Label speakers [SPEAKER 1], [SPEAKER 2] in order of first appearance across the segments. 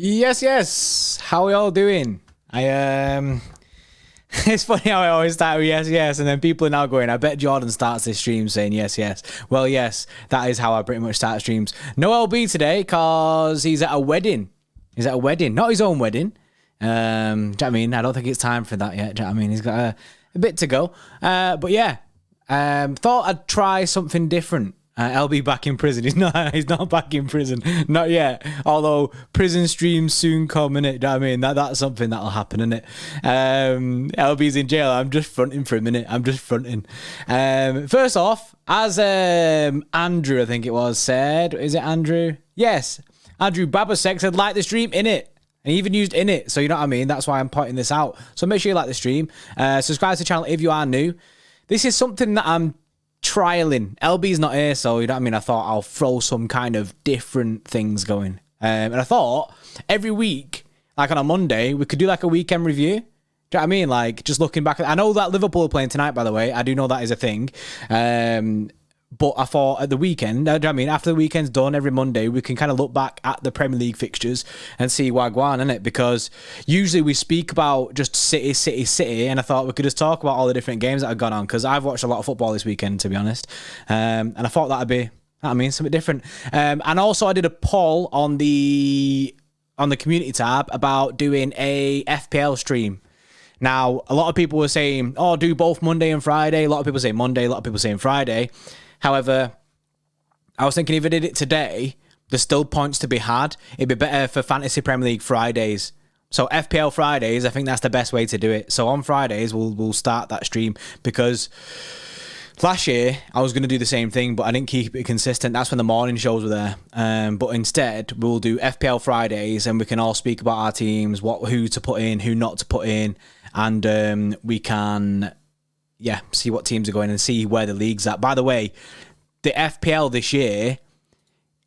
[SPEAKER 1] Yes. How are y'all doing? It's funny how I always start with yes, and then people are now going, I bet Jordan starts this stream saying yes. Well, yes, that is how I pretty much start streams. No LB today because he's at a wedding. Not his own wedding. Do you know what I mean? I don't think it's time for that yet. Do you know what I mean? He's got a bit to go. But yeah, thought I'd try something different. LB back in prison. He's not back in prison. Not yet. Although prison streams soon come, innit? You know what I mean? That's something that'll happen, innit? LB's in jail. I'm just fronting for a minute. First off, as Andrew, I think it was, said, is it Andrew? Yes. Andrew Babasek said, like the stream, innit? And he even used in it. So you know what I mean? That's why I'm pointing this out. So make sure you like the stream. Subscribe to the channel if you are new. This is something that I'm trialing. LB's not here, so you know what I mean? I thought I'll throw some kind of different things going. And I thought every week, like on a Monday, we could do like a weekend review. Do you know what I mean? Like just looking back. I know that Liverpool are playing tonight, by the way. I do know that is a thing. But I thought at the weekend, you know what I mean, after the weekend's done, every Monday, we can kind of look back at the Premier League fixtures and see Wagwan, innit? Because usually we speak about just City, and I thought we could just talk about all the different games that have gone on, because I've watched a lot of football this weekend, to be honest. And I thought that'd be, I mean, something different. And also I did a poll on the community tab about doing a FPL stream. Now, a lot of people were saying, oh, do both Monday and Friday. A lot of people say Monday, a lot of people saying Friday. However, I was thinking if I did it today, there's still points to be had. It'd be better for Fantasy Premier League Fridays. So FPL Fridays, I think that's the best way to do it. So on Fridays, we'll start that stream, because last year I was going to do the same thing, but I didn't keep it consistent. That's when the morning shows were there. But instead, we'll do FPL Fridays, and we can all speak about our teams, who to put in, who not to put in, and we can... yeah, see what teams are going and see where the league's at. By the way, the FPL this year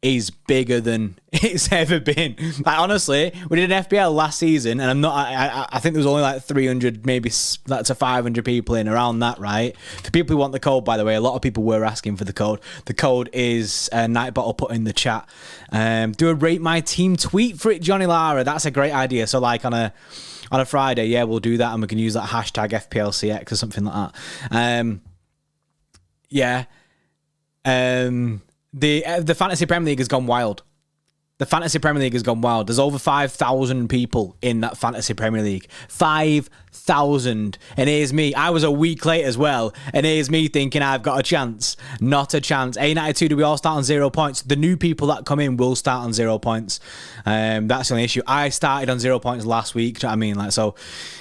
[SPEAKER 1] is bigger than it's ever been. Like, honestly, we did an FPL last season, and I think there was only like 300, maybe that's a 500 people in, around that, right? For people who want the code, by the way, a lot of people were asking for the code. The code is Nightbottle, put in the chat. Do a rate my team tweet for it, Johnny Lara. That's a great idea. So like on a Friday, yeah, we'll do that, and we can use that hashtag FPLCX or something like that. The Fantasy Premier League has gone wild. The Fantasy Premier League has gone wild. There's over 5,000 people in that Fantasy Premier League. 5,000. And here's me. I was a week late as well. And here's me thinking I've got a chance. Not a chance. A92, do we all start on 0 points? The new people that come in will start on 0 points. That's the only issue. I started on 0 points last week. Do you know what I mean? Like, so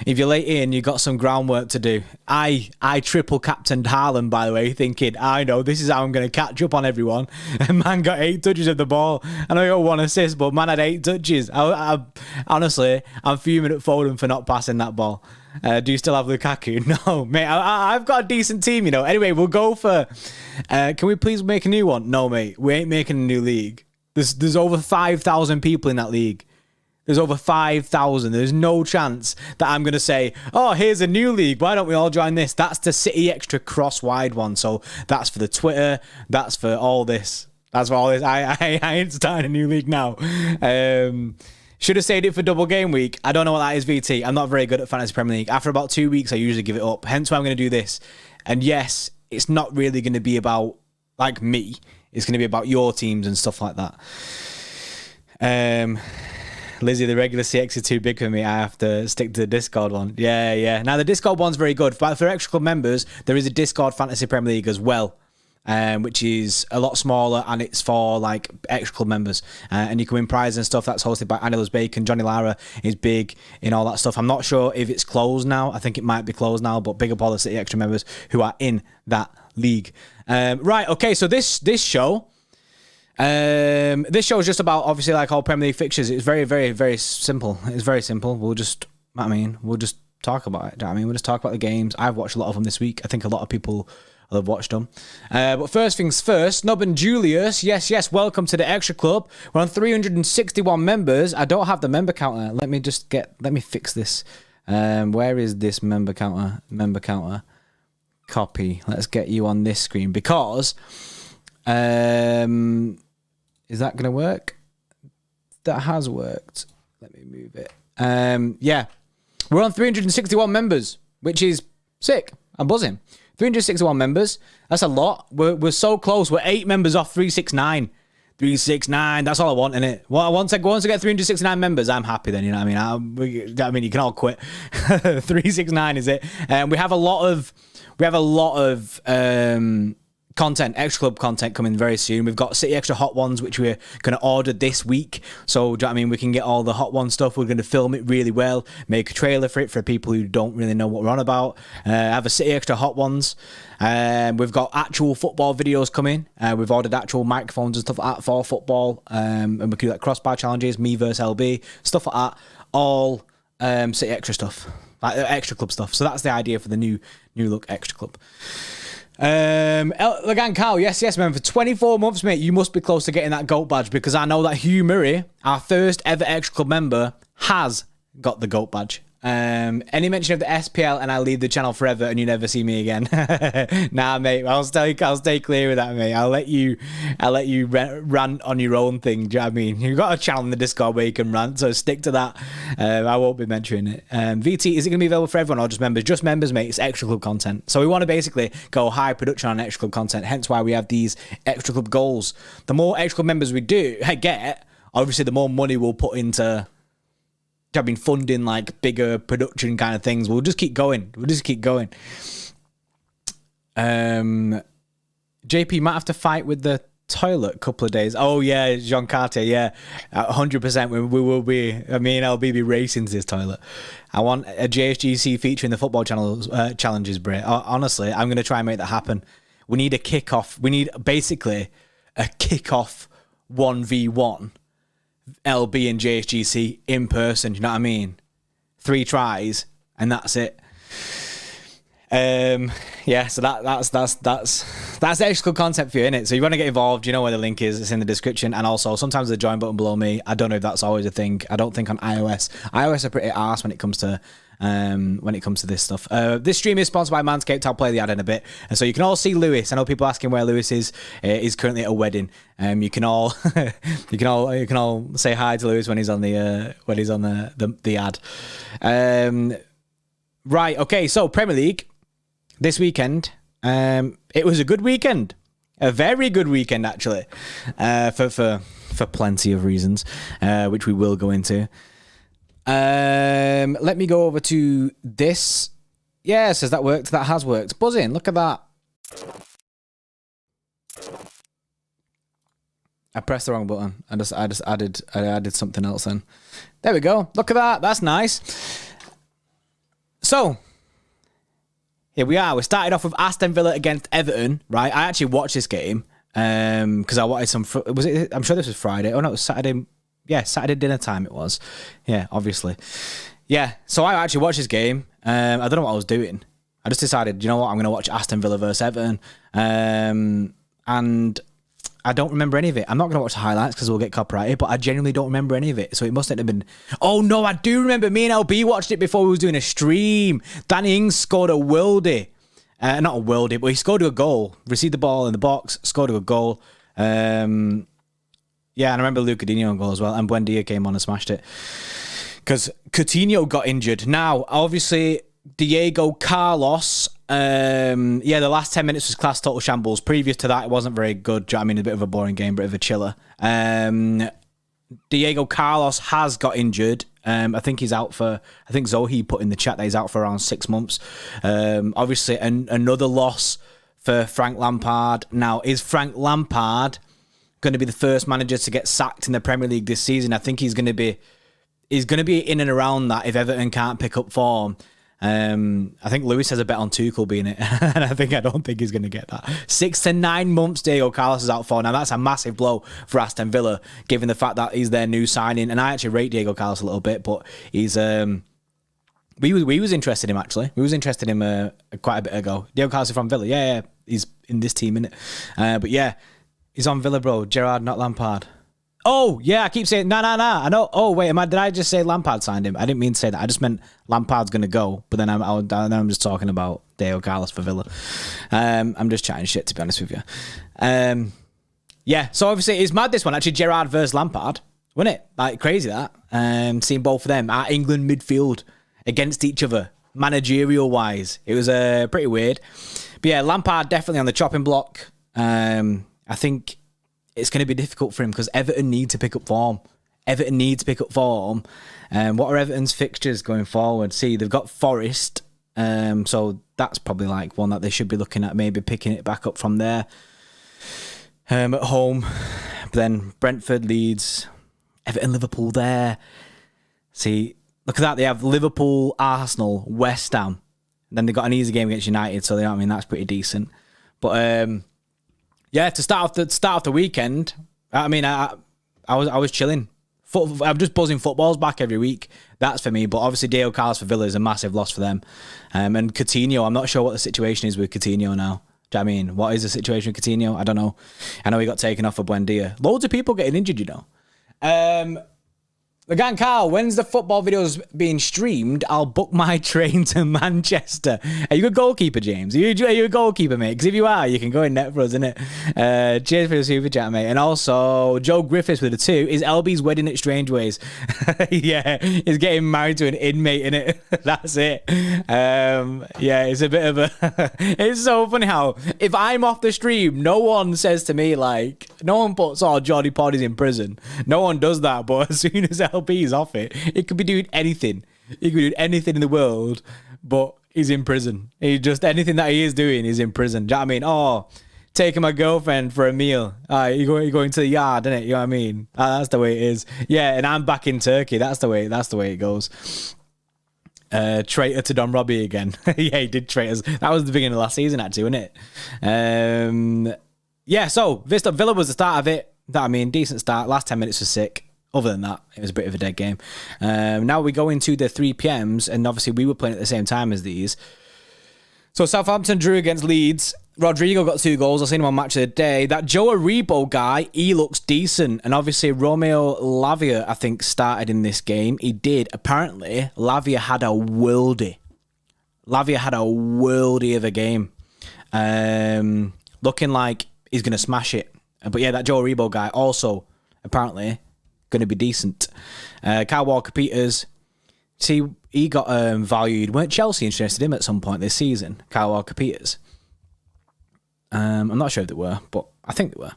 [SPEAKER 1] if you're late in, you've got some groundwork to do. I triple captained Haaland, by the way, thinking, I know, this is how I'm going to catch up on everyone. And man got 8 touches of the ball. I know you got 1 assist, but man had 8 touches. Honestly, I'm fuming at Foden for not passing that ball. Do you still have Lukaku? No, mate, I've got a decent team, you know. Anyway, we'll go for... can we please make a new one? No, mate, we ain't making a new league. There's over 5,000 people in that league. There's over 5,000. There's no chance that I'm going to say, oh, here's a new league. Why don't we all join this? That's the City Xtra cross-wide one. So that's for the Twitter. That's for all this. That's for all this. I ain't starting a new league now. Should have saved it for double game week. I don't know what that is, VT. I'm not very good at Fantasy Premier League. After about 2 weeks, I usually give it up. Hence why I'm going to do this. And yes, it's not really going to be about, like, me. It's going to be about your teams and stuff like that. Lizzie, the regular CX is too big for me. I have to stick to the Discord one. Yeah. Now, the Discord one's very good. But for Extra Club members, there is a Discord Fantasy Premier League as well. Which is a lot smaller, and it's for like Extra Club members, and you can win prizes and stuff. That's hosted by Anilos Bacon. Johnny Lara is big in all that stuff. I'm not sure if it's closed now. I think it might be closed now, but big up all the City Extra members who are in that league. Right, okay, so this show is just about, obviously, like all Premier League fixtures. It's very, very, very simple. It's very simple. We'll just talk about it. We'll just talk about the games. I've watched a lot of them this week. I think a lot of people I've watched them. But first things first, Nob and Julius, yes, welcome to the Extra Club. We're on 361 members. I don't have the member counter. Let me fix this. Where is this member counter? Copy. Let's get you on this screen because is that going to work? That has worked. Let me move it. Yeah. We're on 361 members, which is sick. I'm buzzing. 361 members. That's a lot. We're so close. We're 8 members off 369. 369. That's all I want, innit? Once I get 369 members, I'm happy then, you know what I mean? You can all quit. 369 is it. We have a lot of content, Extra Club content coming very soon. We've got City Extra Hot Ones, which we're going to order this week. So, do you know what I mean? We can get all the Hot One stuff. We're going to film it really well, make a trailer for it for people who don't really know what we're on about. Have a City Extra Hot Ones. We've got actual football videos coming. We've ordered actual microphones and stuff like that for football. And we can do like crossbar challenges, me versus LB, stuff like that. All City Extra stuff, like Extra Club stuff. So that's the idea for the new look Extra Club. Lagan Cow, yes, man. For 24 months, mate, you must be close to getting that GOAT badge because I know that Hugh Murray, our first ever Extra Club member, has got the GOAT badge. Any mention of the SPL and I'll leave the channel forever and you never see me again. Nah, mate, I'll stay clear with that, mate. I'll let you rant on your own thing. Do you know what I mean? You've got a channel in the Discord where you can rant, so stick to that. I won't be mentioning it. VT, is it going to be available for everyone or just members? Just members, mate. It's Extra Club content. So we want to basically go high production on Extra Club content, hence why we have these Extra Club goals. The more Extra Club members we get, obviously the more money we'll put into funding like bigger production kind of things. We'll just keep going. JP might have to fight with the toilet a couple of days. Oh yeah, Jean Cartier, yeah. 100% we will be, me and LB be racing to this toilet. I want a JSGC feature in the football channel challenges, Bray. Honestly, I'm going to try and make that happen. We need a kickoff. We need basically a kickoff 1v1 LB and JSGC in person, you know what I mean? 3 tries and that's it. Yeah, so that's extra content for you, innit? So you want to get involved, you know where the link is, it's in the description, and also sometimes the join button below me. I don't know if that's always a thing. I don't think on iOS are pretty arse when it comes to this stuff. This stream is sponsored by Manscaped. I'll play the ad in a bit, and so you can all see Lewis. I know people asking where Lewis is. He's currently at a wedding. You can all say hi to Lewis when he's on the ad. Right, okay, so Premier League this weekend. It was a good weekend, a very good weekend actually, for plenty of reasons, which we will go into. Let me go over to this. Yeah, says that worked. That has worked. Buzzing. Look at that. I pressed the wrong button. I just added something else in. There we go. Look at that. That's nice. So here we are. We started off with Aston Villa against Everton, right? I actually watched this game because I wanted some. Was it? I'm sure this was Friday. Oh no, it was Saturday. Yeah, Saturday dinner time it was. Yeah, obviously. Yeah, so I actually watched this game. I don't know what I was doing. I just decided, you know what, I'm going to watch Aston Villa versus Everton. And I don't remember any of it. I'm not going to watch the highlights because we'll get copyrighted, but I genuinely don't remember any of it. So it mustn't have been... Oh, no, I do remember. Me and LB watched it before we was doing a stream. Danny Ings scored a worldie. Not a worldie, but he scored a goal. Received the ball in the box, scored a goal. Yeah, and I remember Luca Coutinho goal as well, and Buendia came on and smashed it. Because Coutinho got injured. Now, obviously, Diego Carlos, the last 10 minutes was class total shambles. Previous to that, it wasn't very good. Do you know what I mean? A bit of a boring game, bit of a chiller. Diego Carlos has got injured. I think he's out for, I think Zoe put in the chat that he's out for around 6 months. Obviously, another loss for Frank Lampard. Now, is Frank Lampard going to be the first manager to get sacked in the Premier League this season? I think he's going to be in and around that if Everton can't pick up form. I think Lewis has a bet on Tuchel being it, and I don't think he's going to get that. 6 to 9 months Diego Carlos is out for. Now, that's a massive blow for Aston Villa, given the fact that he's their new signing. And I actually rate Diego Carlos a little bit, but he's... We was interested in him, actually. We was interested in him quite a bit ago. Diego Carlos is from Villa. Yeah, he's in this team, innit? But yeah, he's on Villa, bro. Gerrard, not Lampard. Oh, yeah, I keep saying, nah. I know. Oh, wait, did I just say Lampard signed him? I didn't mean to say that. I just meant Lampard's going to go. But then I'm just talking about Diego Carlos for Villa. I'm just chatting shit, to be honest with you. Yeah, so obviously it's mad this one. Actually, Gerrard versus Lampard. Wasn't it? Like, crazy that. Seeing both of them at England midfield against each other, managerial-wise. It was pretty weird. But yeah, Lampard definitely on the chopping block. I think it's going to be difficult for him because Everton need to pick up form. What are Everton's fixtures going forward? See, they've got Forest, so that's probably like one that they should be looking at, maybe picking it back up from there. At home, but then Brentford, Leeds, Everton, Liverpool there. See, look at that. They have Liverpool, Arsenal, West Ham. Then they've got an easy game against United, so you know what I mean, that's pretty decent. But yeah, to start off the weekend, I mean, I was chilling. I'm just buzzing footballs back every week. That's for me. But obviously, Diego Carlos for Villa is a massive loss for them. And Coutinho, I'm not sure what the situation is with Coutinho now. Do you know what I mean? What is the situation with Coutinho? I don't know. I know he got taken off for Buendia. Loads of people getting injured, you know. Again, Carl, when's the football videos being streamed? I'll book my train to Manchester. Are you a goalkeeper, James? Are you a goalkeeper, mate? Because if you are, you can go in net for us, innit? Cheers for the super chat, mate. And also, Joe Griffiths with a 2. Is LB's wedding at Strange Ways? Yeah, he's getting married to an inmate, innit? That's it. Yeah, it's a bit of a... It's so funny how, if I'm off the stream, no one says to me, like... No one puts, oh, Jordy Pod is in prison. No one does that, but as soon as LB is off it, he could be doing anything. He could be doing anything in the world, but he's in prison. He just, anything that he is doing is in prison. Do you know what I mean? Oh, taking my girlfriend for a meal. You're going to the yard, innit? You know what I mean? That's the way it is. Yeah, and I'm back in Turkey. That's the way it goes. Traitor to Don Robbie again. Yeah, he did traitors. That was the beginning of last season, actually, wasn't it? Yeah, so Villa was the start of it. I mean, decent start. Last 10 minutes was sick. Other than that, it was a bit of a dead game. Now we go into the 3 p.m s, and obviously we were playing at the same time as these. So Southampton drew against Leeds. Rodrigo got 2 goals. I've seen him on Match of the Day. That Joe Aribo guy, he looks decent. And obviously Romeo Lavia, I think, started in this game. He did. Apparently, Lavia had a worldie. Of a game. Looking like he's going to smash it. But yeah, that Joe Aribo guy also, apparently, going to be decent. Kyle Walker-Peters, see, he got valued. Weren't Chelsea interested in him at some point this season? Kyle Walker-Peters. I'm not sure if they were, but I think they were.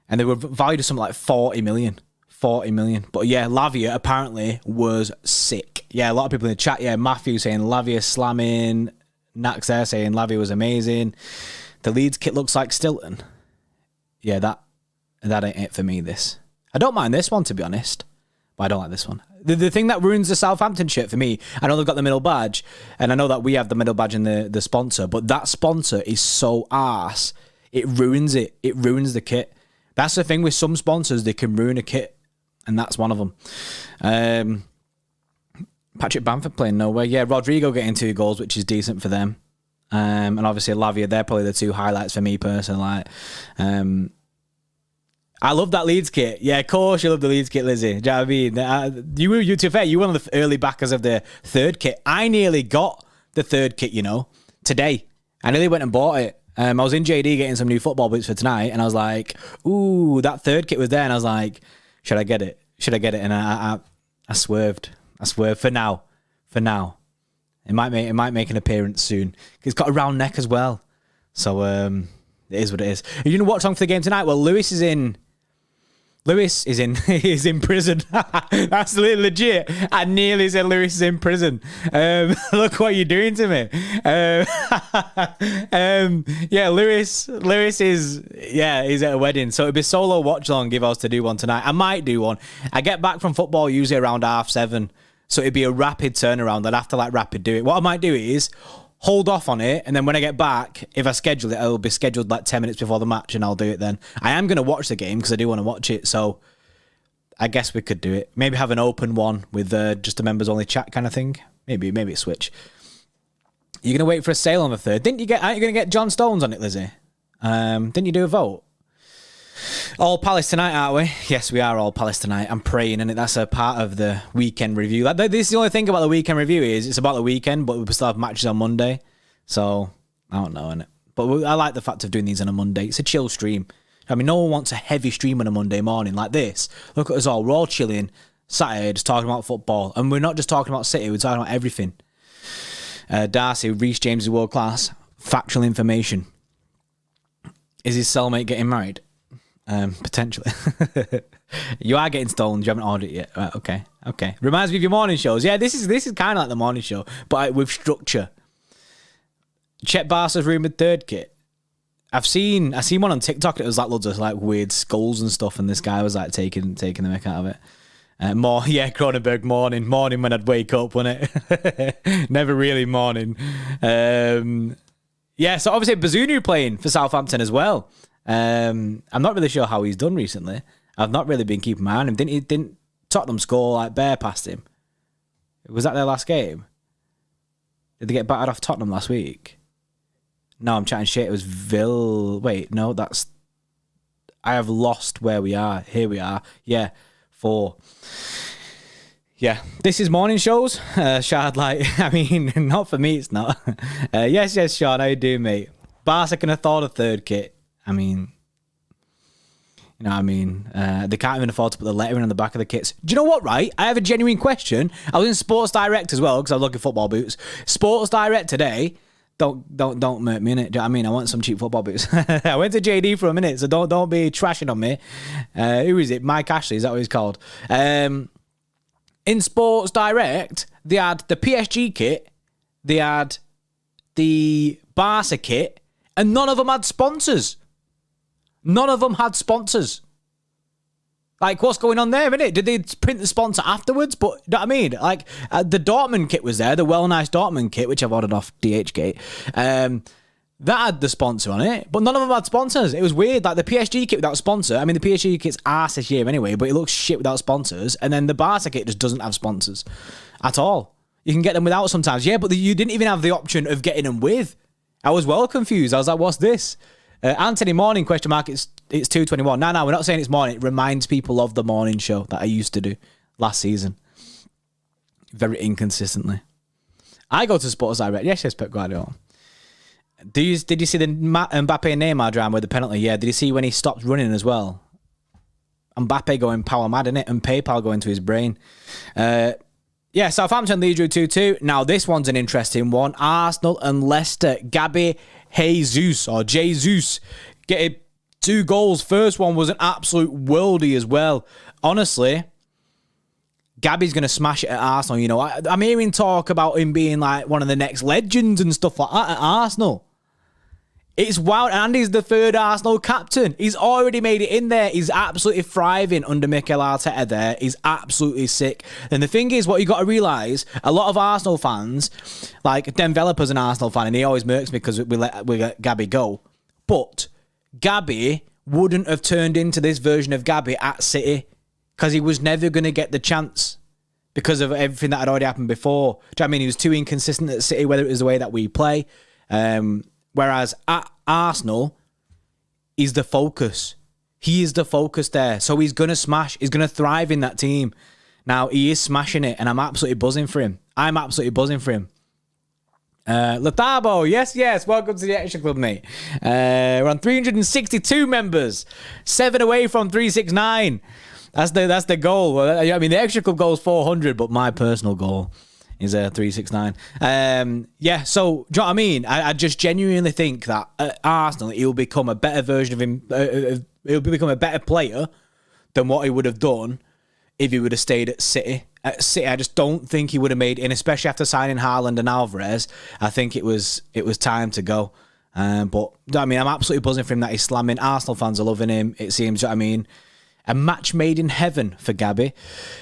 [SPEAKER 1] And they were valued at something like 40 million. But yeah, Lavia apparently was sick. Yeah, a lot of people in the chat. Yeah, Matthew saying Lavia slamming. Nax there saying Lavia was amazing. The Leeds kit looks like Stilton. Yeah, that ain't it for me, this. I don't mind this one, to be honest, but I don't like this one. The thing that ruins the Southampton shirt for me, I know they've got the middle badge, and I know that we have the middle badge and the sponsor, but that sponsor is so arse. It ruins it. It ruins the kit. That's the thing with some sponsors, they can ruin a kit, and that's one of them. Patrick Bamford playing nowhere. Yeah, Rodrigo getting 2 goals, which is decent for them. And obviously Lavia, they're probably the 2 highlights for me personally. I love that Leeds kit. Yeah, of course you love the Leeds kit, Lizzie. Do you know what I mean? You to be fair, you were one of the early backers of the 3rd kit. I nearly got the 3rd kit, you know, today. I nearly went and bought it. I was in JD getting some new football boots for tonight, and I was like, ooh, that third kit was there, and I was like, should I get it? And I swerved. For now. It might make an appearance soon. It's got a round neck as well. So it is what it is. Are you going to watch on for the game tonight? Well, Lewis is in is in prison. That's legit. I nearly said Lewis is in prison. Look what you're doing to me. Yeah, Lewis is, he's at a wedding. So it'd be solo watch along if I was to do one tonight. I might do one. I get back from football usually around 7:30. So it'd be a rapid turnaround. I'd have to rapid do it. What I might do is hold off on it, and then when I get back, if I schedule it, it'll be scheduled 10 minutes before the match, and I'll do it then. I am going to watch the game because I do want to watch it, so I guess we could do it. Maybe have an open one with just a members-only chat kind of thing. Maybe a switch. You're going to wait for a sale on the 3rd. Aren't you going to get John Stones on it, Lizzie? Didn't you do a vote? All Palace tonight, aren't we? Yes, we are all Palace tonight. I'm praying, and that's a part of the weekend review. This is the only thing about the weekend review is it's about the weekend, but we still have matches on Monday. So, I don't know, innit? But I like the fact of doing these on a Monday. It's a chill stream. I mean, no one wants a heavy stream on a Monday morning like this. Look at us all. We're all chilling Saturday, just talking about football. And we're not just talking about City, we're talking about everything. Darcy, Reece James is world class. Factual information. Is his cellmate getting married? Potentially. You are getting stolen. You haven't ordered it yet. Right, okay. Reminds me of your morning shows. Yeah, this is kind of like the morning show, but with structure. Check Barca's rumoured 3rd kit. I seen one on TikTok. It was loads of weird skulls and stuff, and this guy was taking the mick out of it. Cronenberg morning when I'd wake up, wasn't it? Never really morning. So obviously Bazunu playing for Southampton as well. I'm not really sure how he's done recently. I've not really been keeping my eye on him. Didn't Tottenham score bare past him? Was that their last game? Did they get battered off Tottenham last week? No, I'm chatting shit. It was Wait, no, that's... I have lost where we are. Here we are. Yeah, 4. Yeah, this is morning shows. Shard, I mean, not for me, it's not. Yes, Sean, how you doing, mate? Barca can afford a 3rd kit. I mean, they can't even afford to put the lettering on the back of the kits. Do you know what, right? I have a genuine question. I was in Sports Direct as well, because I was looking at football boots. Sports Direct today, don't murk me in it. Do you know what I mean? I want some cheap football boots. I went to JD for a minute, so don't be trashing on me. Who is it? Mike Ashley, is that what he's called? In Sports Direct, they had the PSG kit, they had the Barca kit, and none of them had sponsors. What's going on there, innit? Did they print the sponsor afterwards? But, you know what I mean? The Dortmund kit was there, the Well Nice Dortmund kit, which I've ordered off DHgate. That had the sponsor on it, but none of them had sponsors. It was weird. The PSG kit without sponsor. I mean, the PSG kit's arse this year anyway, but it looks shit without sponsors. And then the Barca kit just doesn't have sponsors at all. You can get them without sometimes. Yeah, but you didn't even have the option of getting them with. I was well confused. I was like, what's this? Anthony, morning, question mark, it's 2:21. No, we're not saying it's morning. It reminds people of the morning show that I used to do last season. Very inconsistently. I go to Sports Direct. Yes, Pep Guardiola. Did you see the Mbappe and Neymar drama with the penalty? Yeah. Did you see when he stopped running as well? Mbappe going power mad, innit? And PayPal going to his brain. Southampton lead drew 2-2. Now, this one's an interesting one. Arsenal and Leicester. Gabby Jesus getting 2 goals. First one was an absolute worldie as well. Honestly, Gabby's going to smash it at Arsenal. You know, I'm hearing talk about him being one of the next legends and stuff like that at Arsenal. It's wild. And he's the 3rd Arsenal captain. He's already made it in there. He's absolutely thriving under Mikel Arteta there. He's absolutely sick. And the thing is, what you got to realise, a lot of Arsenal fans, Developer's an Arsenal fan, and he always murks me because we let Gabby go. But Gabby wouldn't have turned into this version of Gabby at City because he was never going to get the chance because of everything that had already happened before. Do you know what I mean? He was too inconsistent at City, whether it was the way that we play. Whereas at Arsenal, he's the focus. He is the focus there. So he's going to smash. He's going to thrive in that team. Now, he is smashing it, and I'm absolutely buzzing for him. Latabo, yes. Welcome to the Xtra Club, mate. We're on 362 members, 7 away from 369. That's the goal. Well, I mean, the Xtra Club goal is 400, but my personal goal is 369. So do you know what I mean? I just genuinely think that at Arsenal, he'll become a better version of him. He'll become a better player than what he would have done if he would have stayed at City. At City, I just don't think he would have made, and especially after signing Haaland and Alvarez, I think it was time to go. But I mean, I'm absolutely buzzing for him that he's slamming. Arsenal fans are loving him. It seems, you know what I mean, a match made in heaven for Gabby.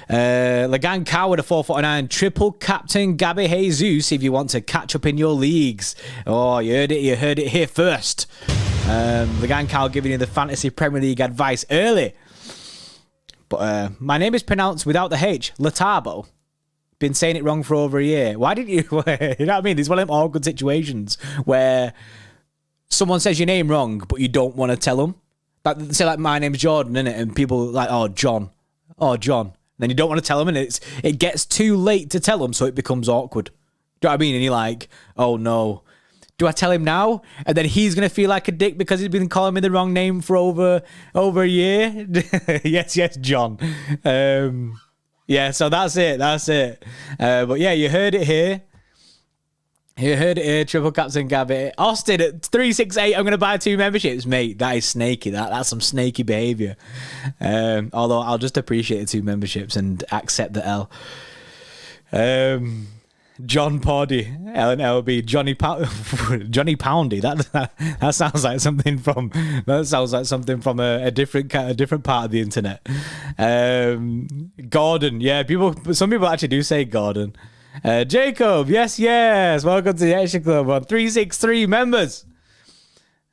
[SPEAKER 1] Lagan Coward, a 449. Triple captain Gabby Jesus if you want to catch up in your leagues. Oh, you heard it here first. Lagan Coward giving you the Fantasy Premier League advice early. But my name is pronounced without the H. Latabo. Been saying it wrong for over a year. Why didn't you? You know what I mean? There's one of them awkward situations where someone says your name wrong, but you don't want to tell them. Say like my name's Jordan, innit? And people like, oh John. Then you don't want to tell them, and it gets too late to tell them, so it becomes awkward. Do you know what I mean? And you're like, oh no. Do I tell him now? And then he's going to feel like a dick because he's been calling me the wrong name for over a year? Yes, John. So that's it. But yeah, you heard it here. Triple Captain Gabby. Austin at 368, I'm going to buy 2 memberships. Mate, that is snaky. That's some snaky behaviour. Although I'll just appreciate the 2 memberships and accept the L. John Poddy, LNLB, Johnny Poundy. That sounds like something from a different part of the internet. Gordon, yeah, some people actually do say Gordon. Jacob, yes. Welcome to the Xtra Club on 363 members.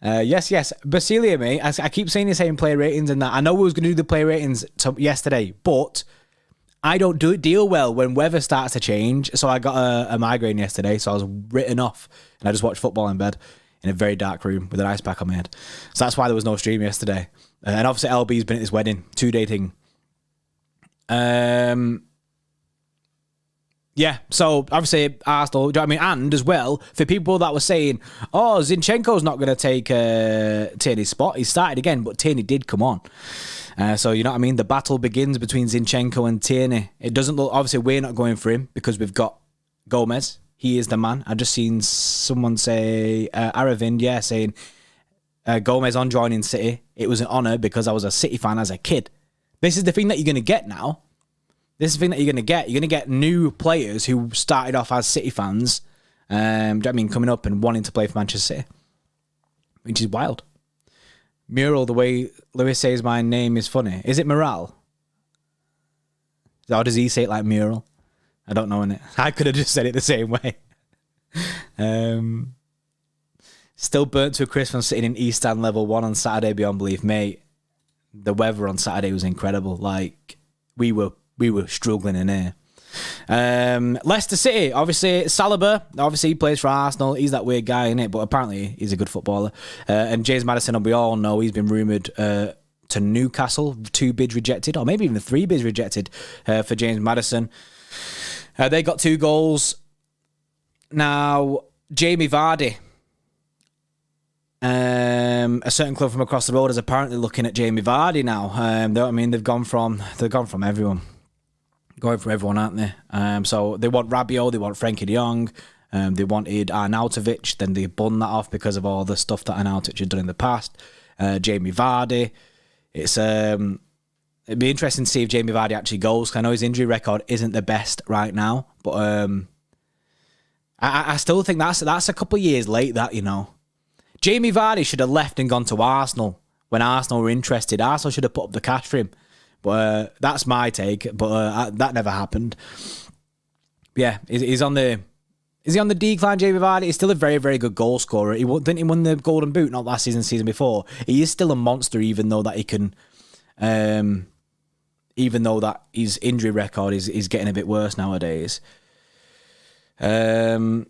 [SPEAKER 1] Yes. Basilia, mate. I keep saying the same player ratings and that. I know we was going to do the player ratings yesterday, but I don't deal well when weather starts to change. So I got a migraine yesterday, so I was written off, and I just watched football in bed in a very dark room with an ice pack on my head. So that's why there was no stream yesterday. And obviously LB's been at his wedding, 2-day thing. Yeah, so obviously Arsenal, do you know what I mean? And as well, for people that were saying, oh, Zinchenko's not going to take Tierney's spot. He started again, but Tierney did come on. So, you know what I mean? The battle begins between Zinchenko and Tierney. It doesn't look, obviously, we're not going for him because we've got Gomez. He is the man. I've just seen someone say, Aravind, saying Gomez on joining City. It was an honour because I was a City fan as a kid. This is the thing that you're going to get now. This is the thing that you're going to get. You're going to get new players who started off as City fans, do you know what I mean, coming up and wanting to play for Manchester City, which is wild. Mural, the way Lewis says my name is funny. Is it Mural? Or does he say it like Mural? I don't know, innit? I could have just said it the same way. Still burnt to a crisp from sitting in East Stand level 1 on Saturday beyond belief. Mate, the weather on Saturday was incredible. Like, we were struggling in here. Leicester City, obviously Saliba, obviously he plays for Arsenal. He's that weird guy, innit? But apparently he's a good footballer. And James Maddison, we all know he's been rumoured to Newcastle. 2 bids rejected, or maybe even 3 bids rejected for James Maddison. They got 2 goals. Now, Jamie Vardy, a certain club from across the road is apparently looking at Jamie Vardy now. I mean, they've gone from everyone. Going for everyone, aren't they? So they want Rabiot, they want Frenkie de Jong, they wanted Arnautovic, then they bun that off because of all the stuff that Arnautovic had done in the past. Jamie Vardy. It'd be interesting to see if Jamie Vardy actually goes. I know his injury record isn't the best right now, but I still think that's a couple of years late. That, you know, Jamie Vardy should have left and gone to Arsenal when Arsenal were interested. Arsenal should have put up the cash for him. But that's my take. But that never happened. Yeah, he's on the. Is he on the decline, Jamie Vardy? He's still a very, very good goal scorer. Didn't he win the Golden Boot not last season before? He is still a monster, even though that he can. Even though that his injury record is getting a bit worse nowadays. Leicester,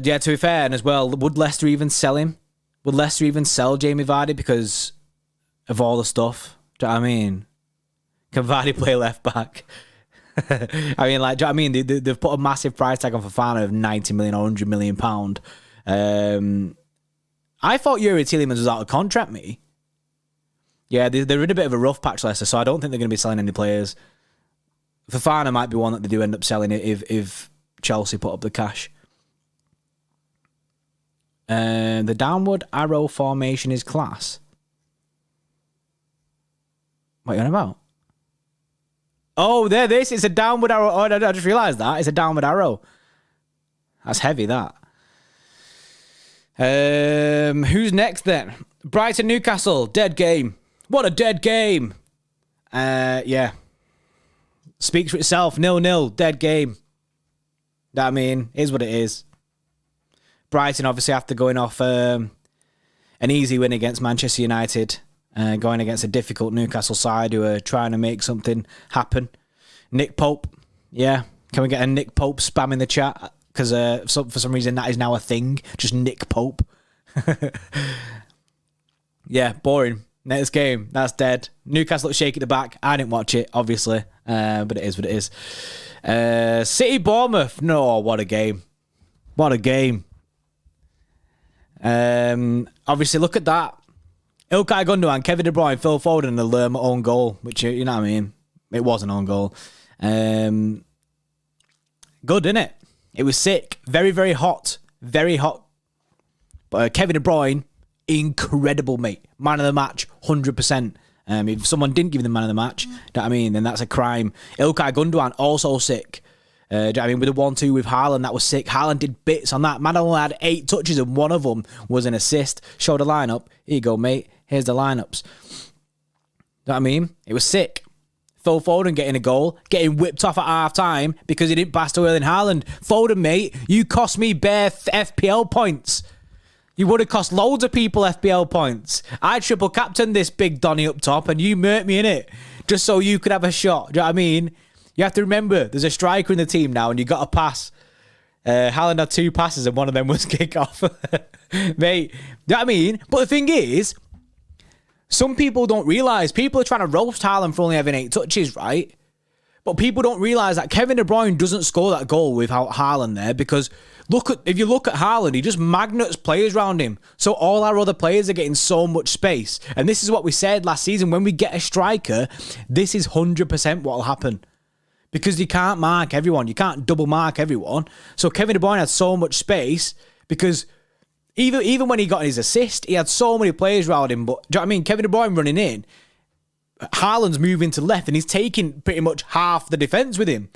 [SPEAKER 1] yeah, to be fair, and as well, would Leicester even sell him? Would Leicester even sell Jamie Vardy because of all the stuff? Do you know what I mean? Can Vardy play left back? I mean, like, do you know what I mean? They've put a massive price tag on Fofana of 90 million or 100 million pound. I thought Yuri Tielemans was out of contract, me. Yeah, they're in a bit of a rough patch, Leicester, so I don't think they're going to be selling any players. Fofana might be one that they do end up selling if Chelsea put up the cash. The downward arrow formation is class. What are you on about? Oh, this. It's a downward arrow. Oh, I just realised that. It's a downward arrow. That's heavy, that. Who's next then? Brighton Newcastle. Dead game. What a dead game. Yeah. Speaks for itself. 0-0. Dead game. That, I mean, is what it is. Brighton obviously after going off an easy win against Manchester United, going against a difficult Newcastle side who are trying to make something happen. Nick Pope. Yeah. Can we get a Nick Pope spam in the chat? Because for some reason that is now a thing. Just Nick Pope. Yeah, boring. Next game. That's dead. Newcastle look shaky at the back. I didn't watch it, obviously. But it is what it is. City Bournemouth. No, what a game. What a game. Obviously, look at that. Ilkay Gundogan, Kevin De Bruyne, Phil Foden, and the Lerma own goal, which, you know what I mean? It was an own goal. Good, innit? It was sick. Very, very hot. Very hot. But Kevin De Bruyne, incredible, mate. Man of the match, 100%. If someone didn't give him the man of the match, you know what I mean, then that's a crime. Ilkay Gundogan, also sick. Do you know what I mean? With the 1-2 with Haaland, that was sick. Haaland did bits on that. Man only had 8 touches and one of them was an assist. Showed the lineup. Here you go, mate. Here's the lineups. You know what I mean? It was sick. Phil Foden getting a goal, getting whipped off at half time because he didn't pass to Erling Haaland. Foden, mate, you cost me bare FPL points. You would have cost loads of people FPL points. I triple captained this big Donny up top and you murked me in it just so you could have a shot. Do you know what I mean? You have to remember, there's a striker in the team now and you got to pass. Haaland had 2 passes and one of them was kick-off. Mate, you know what I mean? But the thing is, some people don't realise, people are trying to roast Haaland for only having 8 touches, right? But people don't realise that Kevin De Bruyne doesn't score that goal without Haaland there because if you look at Haaland, he just magnets players around him. So all our other players are getting so much space. And this is what we said last season, when we get a striker, this is 100% what will happen. Because you can't mark everyone. You can't double mark everyone. So Kevin De Bruyne had so much space because even when he got his assist, he had so many players around him. But do you know what I mean? Kevin De Bruyne running in, Haaland's moving to left and he's taking pretty much half the defence with him.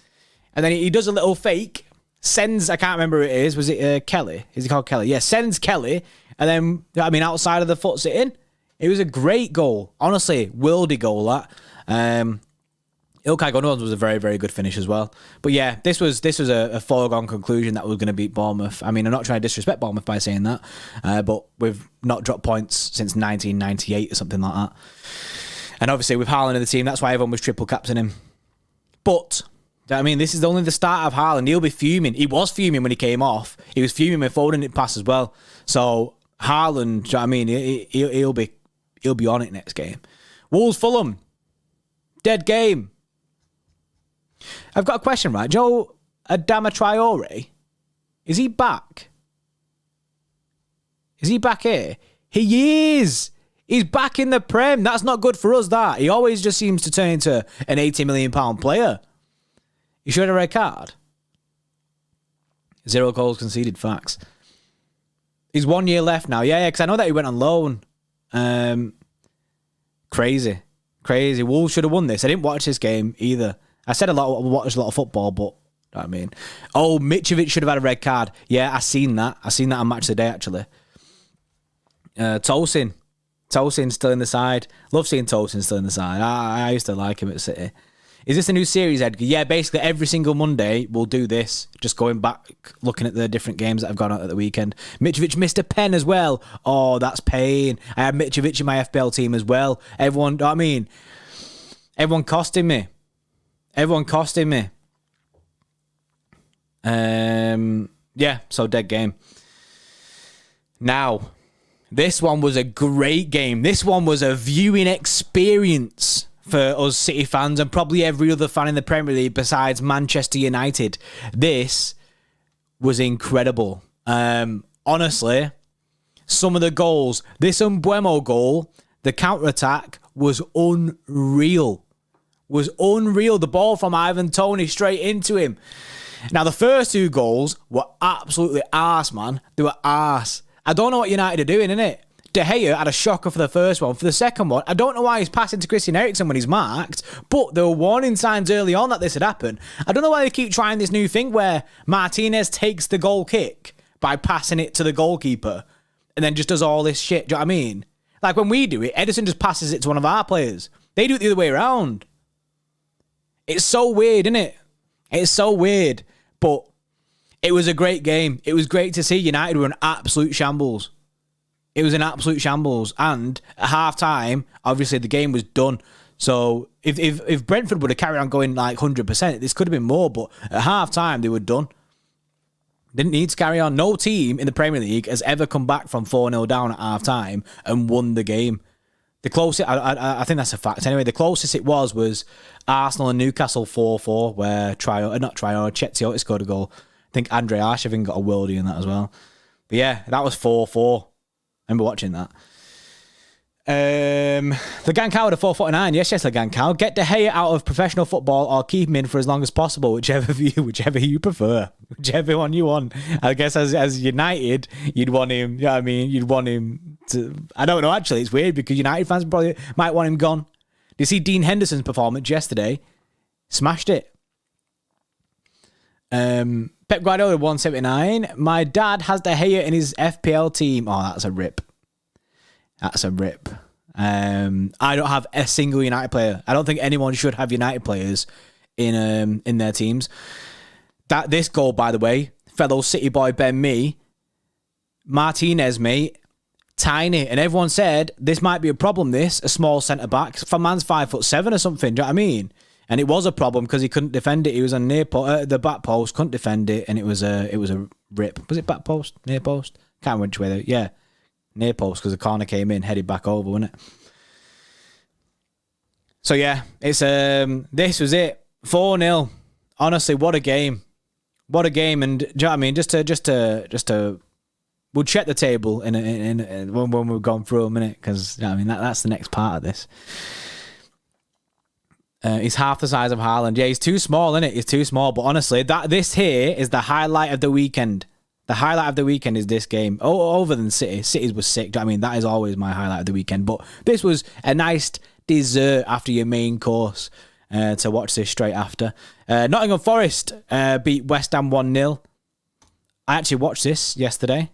[SPEAKER 1] And then he does a little fake, sends, I can't remember who it is. Was it Kelly? Is he called Kelly? Yeah, sends Kelly. And then, you know what I mean, outside of the foot sitting. It was a great goal. Honestly, worldy goal, that. Ilkay Gundogan was a very, very good finish as well. But yeah, this was a foregone conclusion that we're going to beat Bournemouth. I mean, I'm not trying to disrespect Bournemouth by saying that, but we've not dropped points since 1998 or something like that. And obviously with Haaland in the team, that's why everyone was triple captaining him. But, I mean, this is only the start of Haaland. He'll be fuming. He was fuming when he came off. He was fuming when Foden didn't pass as well. So Haaland, do you know what I mean? He'll be on it next game. Wolves Fulham. Dead game. I've got a question, right? Joe Adama Traore, is he back? Is he back here? He is. He's back in the Prem. That's not good for us, that. He always just seems to turn into an £80 million player. He should have a red card. 0 goals conceded, facts. He's 1 year left now. Yeah, because I know that he went on loan. Crazy. Wolves should have won this. I didn't watch this game either. I said watched a lot of football, but, you know what I mean? Oh, Mitrovic should have had a red card. Yeah, I seen that. On Match of the Day, actually. Tosin still in the side. Love seeing Tosin still in the side. I used to like him at City. Is this a new series, Edgar? Yeah, basically every single Monday we'll do this. Just going back, looking at the different games that have gone out at the weekend. Mitrovic missed a pen as well. Oh, that's pain. I had Mitrovic in my FPL team as well. Everyone, you know what I mean? Everyone costing me. Yeah, so dead game. Now, this one was a great game. This one was a viewing experience. for us City fans and probably every other fan in the Premier League besides Manchester United. This was incredible. Honestly, some of the goals, this Mbeumo goal, the counter-attack was unreal. The ball from Ivan Toney straight into him. Now, the first 2 goals were absolutely arse, man. They were arse. I don't know what United are doing, innit? De Gea had a shocker for the first one. For the second one, I don't know why he's passing to Christian Eriksen when he's marked, but there were warning signs early on that this had happened. I don't know why they keep trying this new thing where Martinez takes the goal kick by passing it to the goalkeeper and then just does all this shit. Do you know what I mean? Like when we do it, Edison just passes it to one of our players. They do it the other way around. It's so weird, isn't it? It's so weird. But it was a great game. It was great to see United were an absolute shambles. It was an absolute shambles. And at half-time, obviously, the game was done. So if Brentford would have carried on going like 100%, this could have been more. But at half-time, they were done. Didn't need to carry on. No team in the Premier League has ever come back from 4-0 down at half-time and won the game. The closest, I think that's a fact. Anyway, the closest it was Arsenal and Newcastle 4-4, where Chetio scored a goal. I think Andre Arshavin got a worldie in that as well. But yeah, that was 4-4. I remember watching that. The Gankau at a 449. Yes, the Gankau. Get De Gea out of professional football or keep him in for as long as possible, whichever you prefer. Whichever one you want. I guess as United, you'd want him, you know what I mean? You'd want him to... I don't know, actually. It's weird because United fans probably might want him gone. Did you see Dean Henderson's performance yesterday? Smashed it. Pep Guardiola 179. My dad has De Gea in his FPL team. Oh, that's a rip. That's a rip. I don't have a single United player. I don't think anyone should have United players in their teams. This goal, by the way, fellow City boy Ben Mee, Martinez, mate, tiny, and everyone said this might be a problem. A small centre back, for man's 5'7" or something. Do you know what I mean? And it was a problem because he couldn't defend it. He was on the back post, couldn't defend it, and it was a rip. Was it back post, near post? Can't remember which way. Yeah. Near post because the corner came in, headed back over, wasn't it? So yeah, it's this was it. 4-0. Honestly, what a game. What a game. And do you know what I mean? Just to we'll check the table in when we've gone through a minute, because you know what I mean that's the next part of this. He's half the size of Haaland. Yeah, he's too small, isn't it? He's too small. But honestly, this here is the highlight of the weekend. The highlight of the weekend is this game. Oh, other than City. City's was sick. I mean, that is always my highlight of the weekend. But this was a nice dessert after your main course to watch this straight after. Nottingham Forest beat West Ham 1-0. I actually watched this yesterday.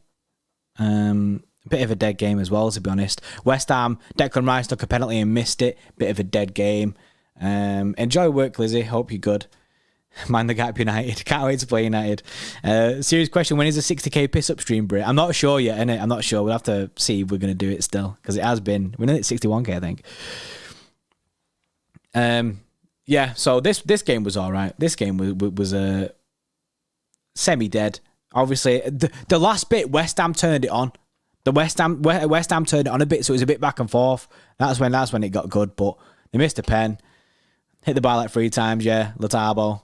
[SPEAKER 1] A bit of a dead game as well, to be honest. West Ham, Declan Rice took a penalty and missed it. Bit of a dead game. Enjoy work, Lizzie. Hope you're good. Mind the gap, United. Can't wait to play United. Serious question, when is the 60k piss-up stream, Brit? I'm not sure yet, innit? I'm not sure. We'll have to see if we're going to do it still, because it has been. We're in at 61k, I think. Yeah, so this game was all right. This game was semi-dead. Obviously, the last bit, West Ham turned it on. West Ham turned it on a bit, so it was a bit back and forth. That's when it got good, but they missed a pen. Hit the bar like 3 times, yeah. Latabo,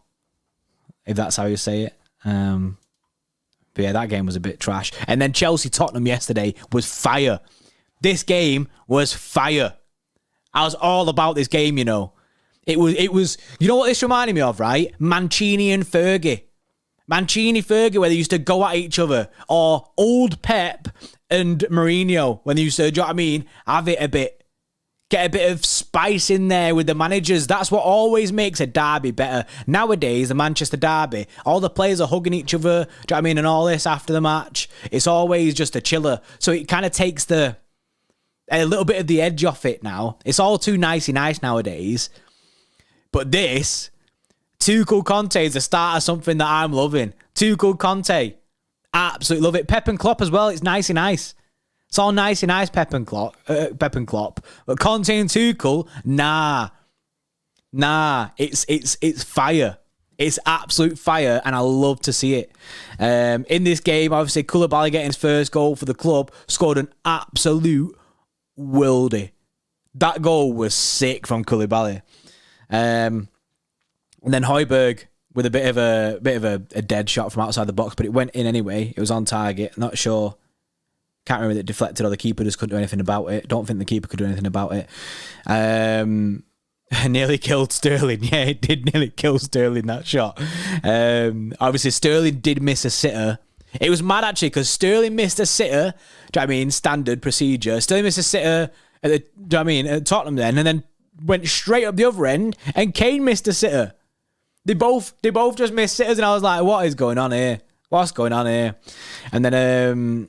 [SPEAKER 1] if that's how you say it. But yeah, that game was a bit trash. And then Chelsea-Tottenham yesterday was fire. This game was fire. I was all about this game, you know. It was. You know what this reminded me of, right? Mancini and Fergie. Mancini-Fergie, where they used to go at each other. Or old Pep and Mourinho, when they used to, do you know what I mean? Have it a bit. Get a bit of spice in there with the managers. That's what always makes a derby better. Nowadays, the Manchester derby, all the players are hugging each other, do you know what I mean? And all this after the match. It's always just a chiller. So it kind of takes a little bit of the edge off it now. It's all too nicey nice nowadays. But this, Tuchel Conte is the start of something that I'm loving. Tuchel Conte. Absolutely love it. Pep and Klopp as well. It's nicey nice. It's all nice and nice, Pep and Klopp. But Conte and Tuchel, nah. It's fire. It's absolute fire, and I love to see it. In this game, obviously, Koulibaly getting his first goal for the club, scored an absolute worldie. That goal was sick from Koulibaly. And then Højbjerg with a bit of a dead shot from outside the box, but it went in anyway. It was on target. Not sure. Can't remember if it deflected or the keeper just couldn't do anything about it. Don't think the keeper could do anything about it. Nearly killed Sterling. Yeah, it did nearly kill Sterling, that shot. Obviously, Sterling did miss a sitter. It was mad, actually, because Sterling missed a sitter. Do you know what I mean? Standard procedure. Sterling missed a sitter at the, do you know what I mean, at Tottenham then, and then went straight up the other end, and Kane missed a sitter. They both just missed sitters, and I was like, what is going on here? What's going on here? And then,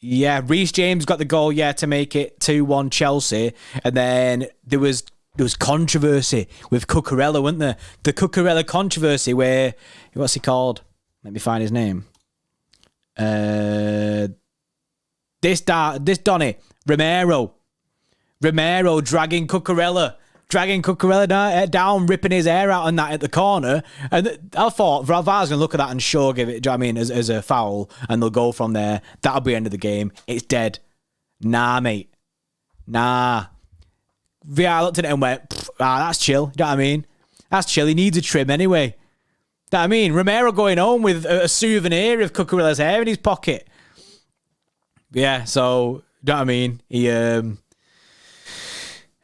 [SPEAKER 1] Reece James got the goal, to make it 2-1 Chelsea. And then there was controversy with Cucurella, wasn't there? The Cucurella controversy where, what's he called? Let me find his name. This Donny, Romero dragging Cucurella down, ripping his hair out on that at the corner. And I thought VAR's going to look at that and sure give it, do you know what I mean, as a foul, and they'll go from there. That'll be the end of the game. It's dead. Nah, mate. Nah. VAR looked at it and went, that's chill. Do you know what I mean? That's chill. He needs a trim anyway. Do you know what I mean? Romero going home with a souvenir of Cucurella's hair in his pocket. Yeah, so, do you know what I mean? He had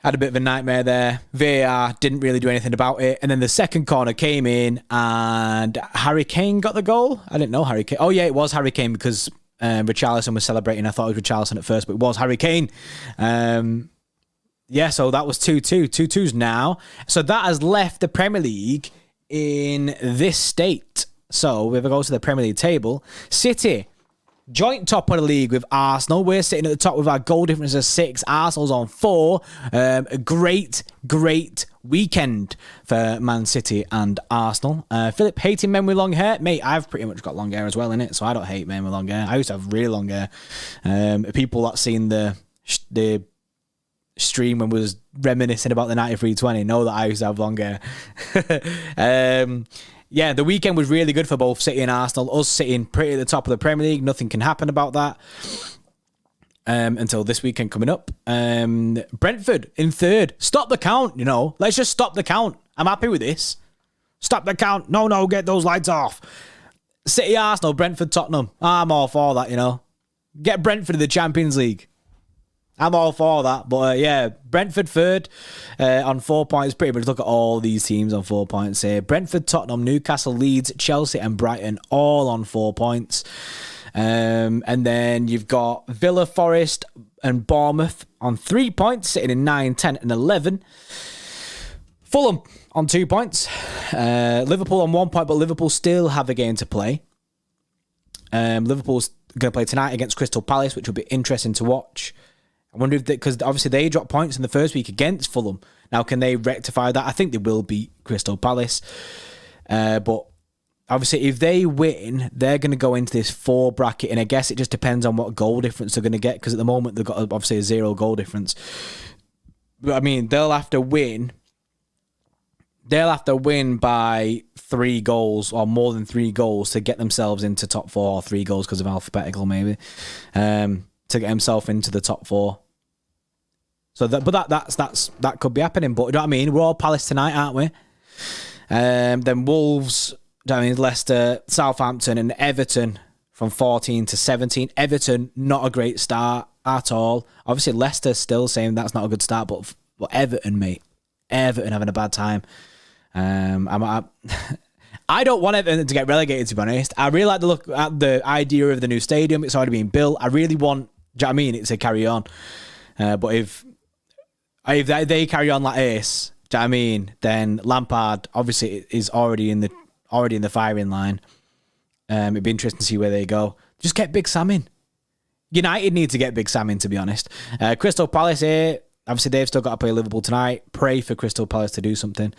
[SPEAKER 1] a bit of a nightmare there. VAR didn't really do anything about it. And then the second corner came in and Harry Kane got the goal. I didn't know Harry Kane. Oh, yeah, it was Harry Kane because Richarlison was celebrating. I thought it was Richarlison at first, but it was Harry Kane. So that was 2-2. 2-2s now. So that has left the Premier League in this state. So if I go to the Premier League table, City, joint top of the league with Arsenal. We're sitting at the top with our goal difference of 6. Arsenal's on 4. A great weekend for Man City and Arsenal. Philip, hating men with long hair. Mate, I've pretty much got long hair as well, innit? So I don't hate men with long hair. I used to have really long hair. People that seen the stream when we was reminiscing about the 93-20 know that I used to have long hair. The weekend was really good for both City and Arsenal. Us sitting pretty at the top of the Premier League. Nothing can happen about that until this weekend coming up. Brentford in 3rd. Stop the count, Let's just stop the count. I'm happy with this. Stop the count. No, get those lights off. City, Arsenal, Brentford, Tottenham. I'm all for that, Get Brentford in the Champions League. I'm all for that. But Brentford 3rd on 4 points. Pretty much look at all these teams on 4 points here. Brentford, Tottenham, Newcastle, Leeds, Chelsea and Brighton all on 4 points. And then you've got Villa, Forest and Bournemouth on 3 points, sitting in 9, 10 and 11. Fulham on 2 points. Liverpool on 1 point, but Liverpool still have a game to play. Liverpool's going to play tonight against Crystal Palace, which will be interesting to watch. I wonder if because obviously they dropped points in the first week against Fulham. Now, can they rectify that? I think they will beat Crystal Palace. But obviously, if they win, they're going to go into this 4 bracket. And I guess it just depends on what goal difference they're going to get. Because at the moment, they've got obviously a 0 goal difference. But I mean, they'll have to win. They'll have to win by 3 goals or more than 3 goals to get themselves into top 4, or 3 goals because of alphabetical maybe. To get himself into the top 4. So that could be happening. But you know what I mean? We're all Palace tonight, aren't we? Then Wolves, Leicester, Southampton and Everton from 14 to 17. Everton, not a great start at all. Obviously, Leicester still saying that's not a good start, but Everton, mate. Everton having a bad time. I don't want Everton to get relegated, to be honest. I really like the look at the idea of the new stadium. It's already been built. I really want, do you know what I mean? It's a carry on. But if they carry on like this, do you know what I mean? Then Lampard obviously is already in the firing line. It'd be interesting to see where they go. Just get Big Sam in. United need to get Big Sam in, to be honest. Crystal Palace here. Obviously, they've still got to play Liverpool tonight. Pray for Crystal Palace to do something.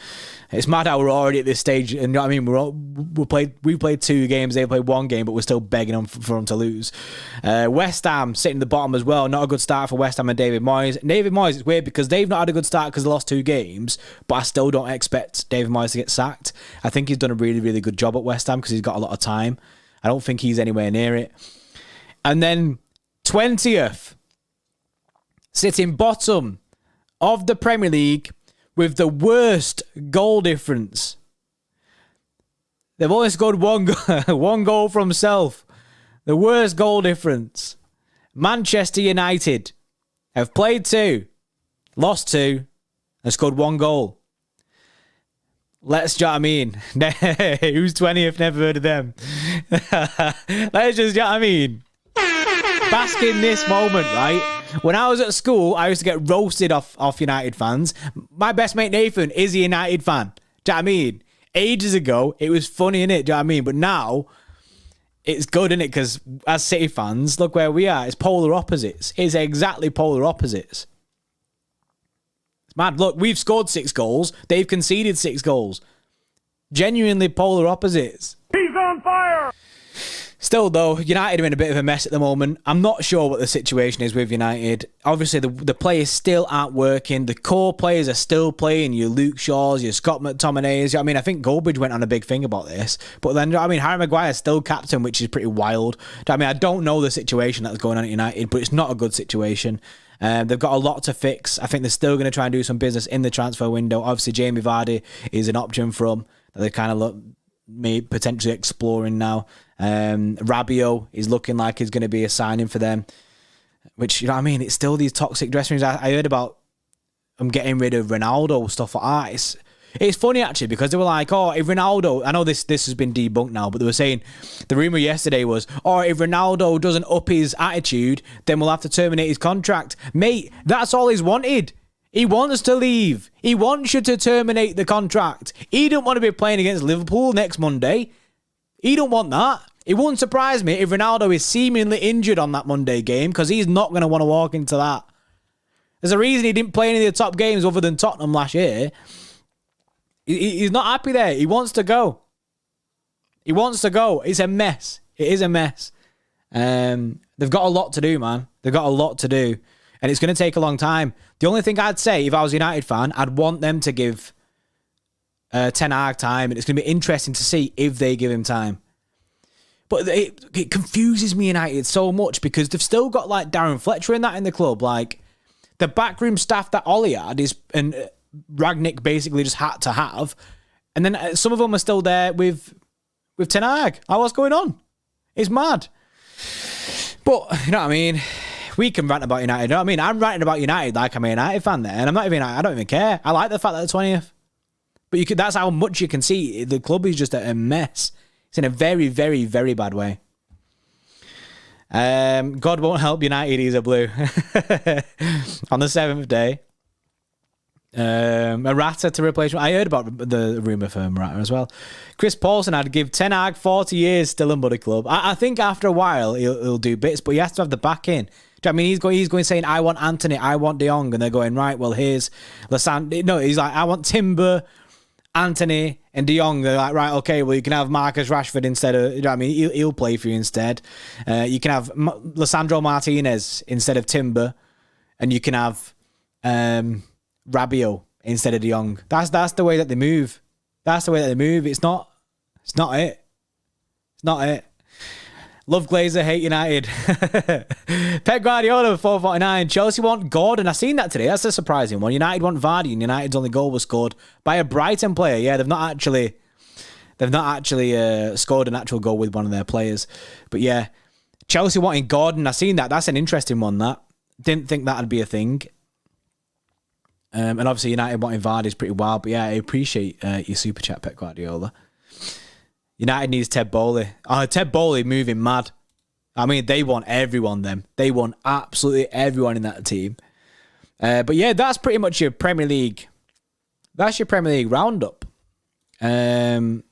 [SPEAKER 1] It's mad how we're already at this stage. And you know what I mean? We played 2 games. They played 1 game, but we're still begging them for them to lose. West Ham sitting at the bottom as well. Not a good start for West Ham and David Moyes. David Moyes, it's weird because they've not had a good start because they lost 2 games. But I still don't expect David Moyes to get sacked. I think he's done a really, really good job at West Ham because he's got a lot of time. I don't think he's anywhere near it. And then 20th. Sitting bottom. of the Premier League with the worst goal difference. They've only scored one goal from self. The worst goal difference. Manchester United have played 2, lost 2, and scored 1 goal. Let's, do you know what I mean? Who's 20th? Never heard of them. Let's just, do you know what I mean? Bask in this moment, right? When I was at school, I used to get roasted off United fans. My best mate Nathan is a United fan. Do you know what I mean? Ages ago, it was funny, innit? Do you know what I mean? But now, it's good, innit? Because as City fans, look where we are. It's polar opposites. It's exactly polar opposites. It's mad. Look, we've scored 6 goals. They've conceded 6 goals. Genuinely polar opposites.
[SPEAKER 2] He's on fire!
[SPEAKER 1] Still, though, United are in a bit of a mess at the moment. I'm not sure what the situation is with United. Obviously, the players still aren't working. The core players are still playing. Your Luke Shaws, your Scott McTominays. I mean, I think Goldbridge went on a big thing about this. But then, I mean, Harry Maguire's still captain, which is pretty wild. I mean, I don't know the situation that's going on at United, but it's not a good situation. They've got a lot to fix. I think they're still going to try and do some business in the transfer window. Obviously, Jamie Vardy is an option from that they kind of look maybe potentially exploring now. Rabiot is looking like he's going to be a signing for them, which, you know what I mean, it's still these toxic dressing rooms. I heard about them getting rid of Ronaldo, stuff like that. It's funny actually, because they were like, oh, if Ronaldo, I know this has been debunked now, but they were saying, the rumour yesterday was, oh, if Ronaldo doesn't up his attitude, then we'll have to terminate his contract. Mate, that's all he's wanted. He wants to leave. He wants you to terminate the contract. He don't want to be playing against Liverpool next Monday. He don't want that. It wouldn't surprise me if Ronaldo is seemingly injured on that Monday game, because he's not going to want to walk into that. There's a reason he didn't play any of the top games other than Tottenham last year. He's not happy there. He wants to go. He wants to go. It's a mess. It is a mess. They've got a lot to do, man. They've got a lot to do. And it's going to take a long time. The only thing I'd say, if I was a United fan, I'd want them to give Ten Hag time. And it's going to be interesting to see if they give him time. But it confuses me, United, so much, because they've still got like Darren Fletcher in that in the club. Like, the backroom staff that Ollie had and Ragnick basically just had to have. And then some of them are still there with Ten Hag. Like, what's going on? It's mad. But, you know what I mean? We can rant about United. You know what I mean? I'm ranting about United like I'm a United fan there. And I'm not even, I don't even care. I like the fact that they're 20th. But that's how much you can see. The club is just a mess. It's in a very, very, very bad way. God won't help United, he's a blue. On the 7th day. Morata to replace. I heard about the rumour for Morata as well. Chris Paulson, I'd give Ten Hag 40 years still in Buddy Club. I think after a while he'll do bits, but he has to have the back in. Do you know what I mean? He's going saying, I want Anthony, I want De Jong, and they're going, right, well, here's Lassand. No, he's like, I want Timber, Anthony, and De Jong. They're like, right, okay, well, you can have Marcus Rashford instead of, you know what I mean? He'll play for you instead. You can have Lissandro Martinez instead of Timber, and you can have Rabiot instead of De Jong. That's the way that they move. That's the way that they move. It's not it. It's not it. Love Glazer, hate United. Pep Guardiola, 449. Chelsea want Gordon. I seen that today. That's a surprising one. United want Vardy, and United's only goal was scored by a Brighton player. Yeah, they've not actually scored an actual goal with one of their players. But yeah, Chelsea wanting Gordon. I seen that. That's an interesting one. That didn't think that'd be a thing. And obviously United wanting Vardy is pretty wild. But yeah, I appreciate your super chat, Pep Guardiola. United needs Ted Bowley. Ted Bowley moving mad. I mean, they want everyone, them. They want absolutely everyone in that team. But yeah, that's pretty much your Premier League. That's your Premier League roundup. So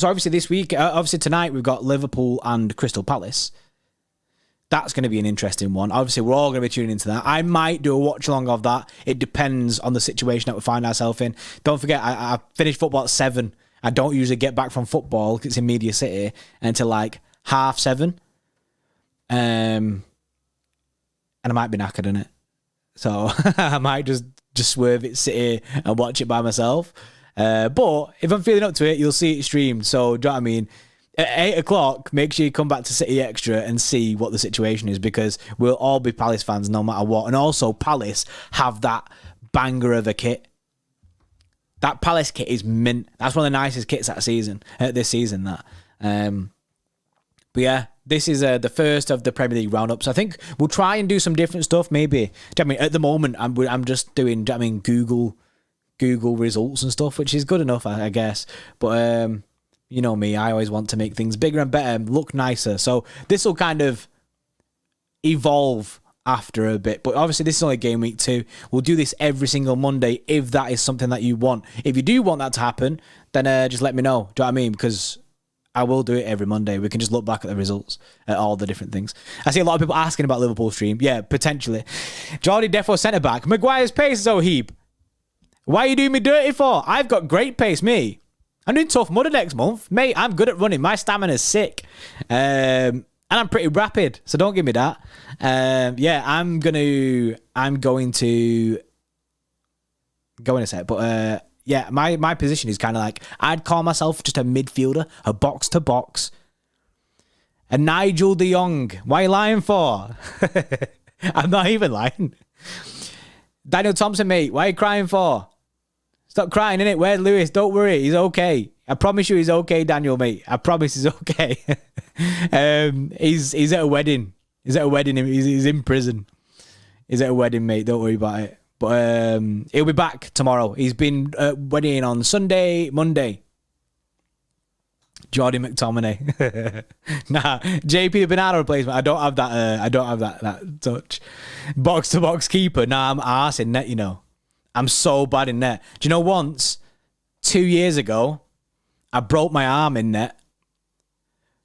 [SPEAKER 1] obviously this week, obviously tonight, we've got Liverpool and Crystal Palace. That's going to be an interesting one. Obviously, we're all going to be tuning into that. I might do a watch-along of that. It depends on the situation that we find ourselves in. Don't forget, I finished football at 7. I don't usually get back from football, because it's in Media City, until like 7:30. And I might be knackered in it. So I might just swerve it, sit here and watch it by myself. But if I'm feeling up to it, you'll see it streamed. So, do you know what I mean? At 8 o'clock, make sure you come back to City Extra and see what the situation is, because we'll all be Palace fans no matter what. And also, Palace have that banger of a kit. That Palace kit is mint. That's one of the nicest kits this season. That. But yeah, this is the first of the Premier League roundups. I think we'll try and do some different stuff. Maybe. I mean, at the moment, I'm just doing. Google results and stuff, which is good enough, I guess. But you know me, I always want to make things bigger and better, look nicer. So this will kind of evolve after a bit, but obviously this is only game week 2. We'll do this every single Monday if that is something that you want. If you do want that to happen, then just let me know. Do you know what I mean? Because I will do it every Monday. We can just look back at the results, at all the different things. I see a lot of people asking about Liverpool stream. Yeah, potentially. Jordy Defo centre back. Maguire's pace is O'Heeb. Why are you doing me dirty for? I've got great pace, me. I'm doing Tough Mudder next month. Mate, I'm good at running. My stamina's sick. And I'm pretty rapid, so don't give me that. Yeah, I'm going to go in a sec. But yeah, my position is kind of like, I'd call myself just a midfielder, a box-to-box. A Nigel de Jong. Why are you lying for? I'm not even lying. Daniel Thompson, mate, why are you crying for? Stop crying, innit? Where's Lewis? Don't worry, he's okay. I promise you he's okay, Daniel, mate. I promise he's okay. He's at a wedding. He's at a wedding. He's in prison. He's at a wedding, mate. Don't worry about it. But he'll be back tomorrow. He's been at wedding on Sunday, Monday. Jordy McTominay. Nah, JP Bernardo replacement. I don't have that touch. Box to box keeper. Nah, I'm arse in net, you know. I'm so bad in net. Do you know once, 2 years ago, I broke my arm in net.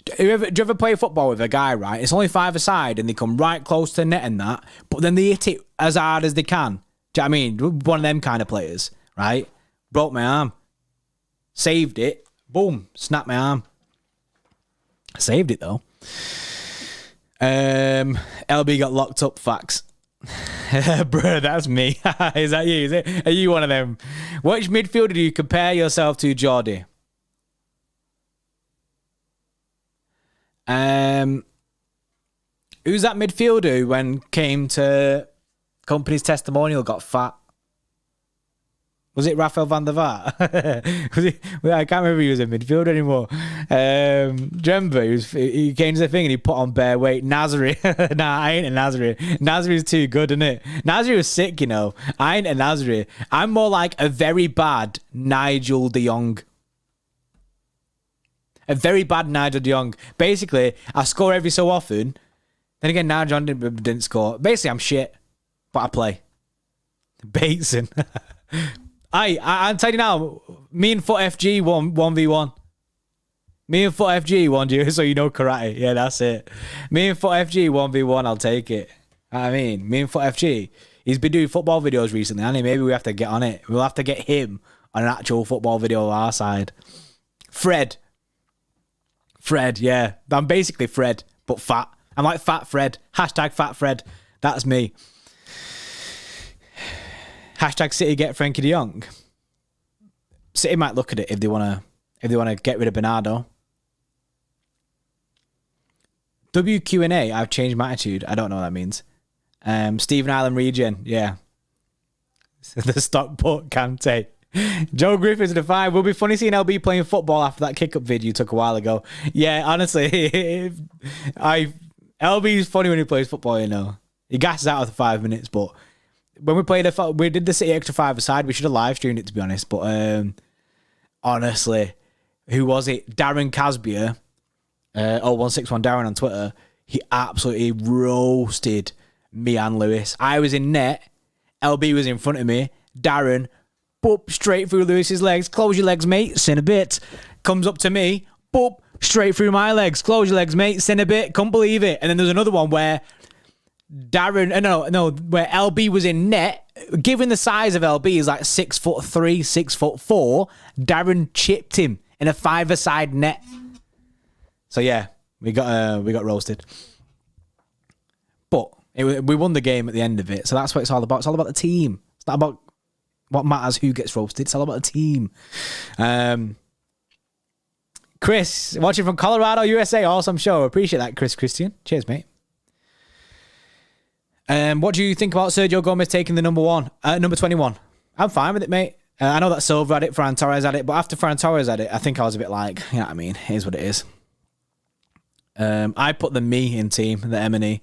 [SPEAKER 1] Do you ever play football with a guy, right? It's only 5-a-side and they come right close to the net and that, but then they hit it as hard as they can. Do you know what I mean? One of them kind of players, right? Broke my arm. Saved it. Boom. Snapped my arm. Saved it, though. LB got locked up, facts. Bro, that's me. Is that you? Is it? Are you one of them? Which midfielder do you compare yourself to, Jordy? Who's that midfielder who, when came to company's testimonial, got fat? Was it Rafael van der Vaart? I can't remember if he was a midfielder anymore. Remember, he came to the thing and he put on bare weight. Nasri. Nah, I ain't a Nasri. Nasri's too good, isn't it? Nasri was sick, you know. I ain't a Nasri. I'm more like a very bad Nigel de Jong. A very bad Nigel de Jong. Basically, I score every so often. Then again, Nigel didn't score. Basically, I'm shit. But I play. Bateson. I'm telling you now, me and Foot FG 1v1. Me and Foot FG 1v1, so you know karate. Yeah, that's it. Me and Foot FG 1v1, I'll take it. I mean, me and Foot FG, he's been doing football videos recently, and maybe we have to get on it. We'll have to get him on an actual football video on our side. Fred, yeah. I'm basically Fred, but fat. I'm like Fat Fred. Hashtag Fat Fred. That's me. Hashtag City get Frankie de Jong. City might look at it if they want to get rid of Bernardo. WQ&A, I've changed my attitude. I don't know what that means. Stephen Island Regen, yeah. The Stockport Kante. Joe Griffiths to 5. Will be funny seeing LB playing football after that kick-up vid you took a while ago. Yeah, honestly, LB is funny when he plays football, you know. He gasses out after 5 minutes, but when we did the City Extra 5-a-side, we should have live streamed it, to be honest. But honestly, who was it? Darren Casbier, 0161 Darren on Twitter. He absolutely roasted me and Lewis. I was in net. LB was in front of me. Darren, boop, straight through Lewis's legs. Close your legs, mate. Sin a bit. Comes up to me. Boop, straight through my legs. Close your legs, mate. Sin a bit. Couldn't believe it. And then there's another one where Darren, where LB was in net. Given the size of LB, is like 6'3", 6'4". Darren chipped him in a 5-a-side net. So yeah, we got roasted. But we won the game at the end of it. So that's what it's all about. It's all about the team. It's not about what matters who gets roasted. It's all about the team. Chris, watching from Colorado, USA. Awesome show. Appreciate that, Christian. Cheers, mate. What do you think about Sergio Gomez taking the number 21? I'm fine with it, mate. I know that Silva had it, Ferran Torres had it, but after Ferran Torres had it, I think I was a bit like, you know what I mean? Here's what it is. I put the me in team, the M&E.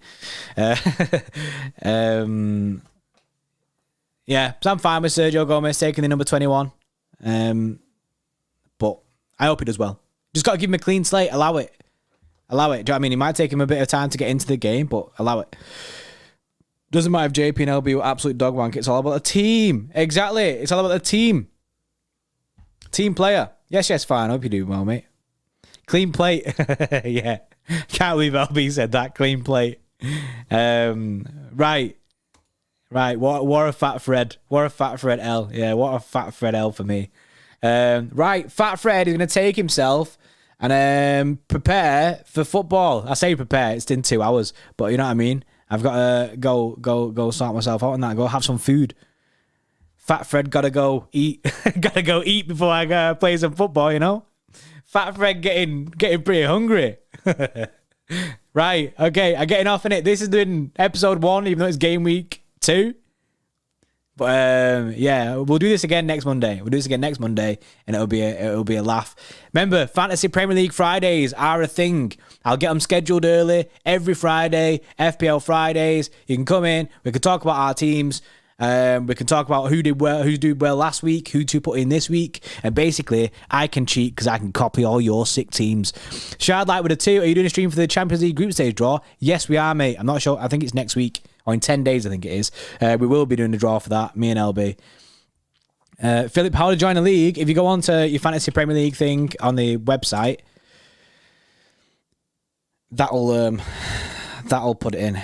[SPEAKER 1] Yeah, so I'm fine with Sergio Gomez taking the number 21. But I hope he does well. Just got to give him a clean slate. Allow it. Do you know what I mean? It might take him a bit of time to get into the game, but allow it. Doesn't matter if JP and LB were absolute dog wank. It's all about the team. Exactly. It's all about the team. Team player. Yes, fine. Hope you do well, mate. Clean plate. Yeah. Can't believe LB said that. Clean plate. Right. What a fat Fred. What a fat Fred L. Yeah, what a fat Fred L for me. Right. Fat Fred is going to take himself and prepare for football. I say prepare. It's in 2 hours. But you know what I mean? I've got to go sort myself out on that. Go have some food. Fat Fred gotta go eat. Gotta go eat before I go play some football, you know? Fat Fred getting pretty hungry. Right, okay, I'm getting off in it. This is doing episode 1, even though it's game week 2. But yeah, we'll do this again next Monday. And it'll be a laugh. Remember, Fantasy Premier League Fridays are a thing. I'll get them scheduled early every Friday. FPL Fridays. You can come in. We can talk about our teams. We can talk about who did well last week, who to put in this week, and basically I can cheat because I can copy all your sick teams. Shard Light with a 2. Are you doing a stream for the Champions League group stage draw? Yes, we are, mate. I'm not sure. I think it's next week or in 10 days. I think it is. We will be doing the draw for that. Me and LB. Philip, how to join a league? If you go on to your Fantasy Premier League thing on the website, that'll put it in.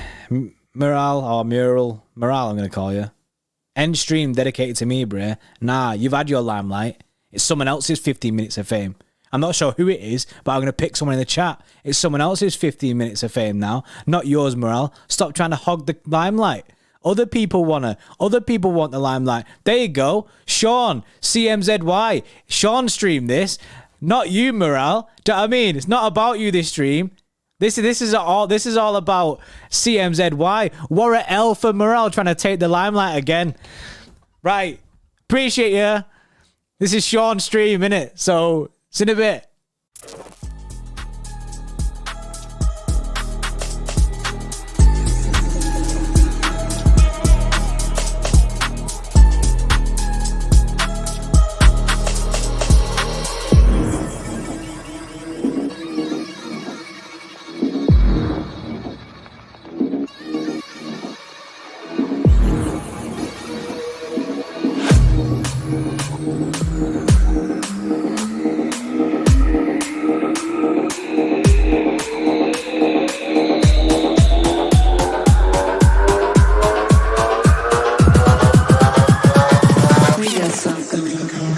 [SPEAKER 1] Mural. I'm going to call you. End stream dedicated to me, bruh. Nah, you've had your limelight. It's someone else's 15 minutes of fame. I'm not sure who it is, but I'm going to pick someone in the chat. It's someone else's 15 minutes of fame now, not yours, Morale. Stop trying to hog the limelight. Other people want the limelight. There you go. Sean, CMZY. Sean streamed this, not you, Morale. Do you know what I mean? It's not about you, this stream. This is all about CMZY. Warren L for Morale trying to take the limelight again. Right. Appreciate you. This is Sean's stream, innit? So, see you in a bit.
[SPEAKER 2] We got something.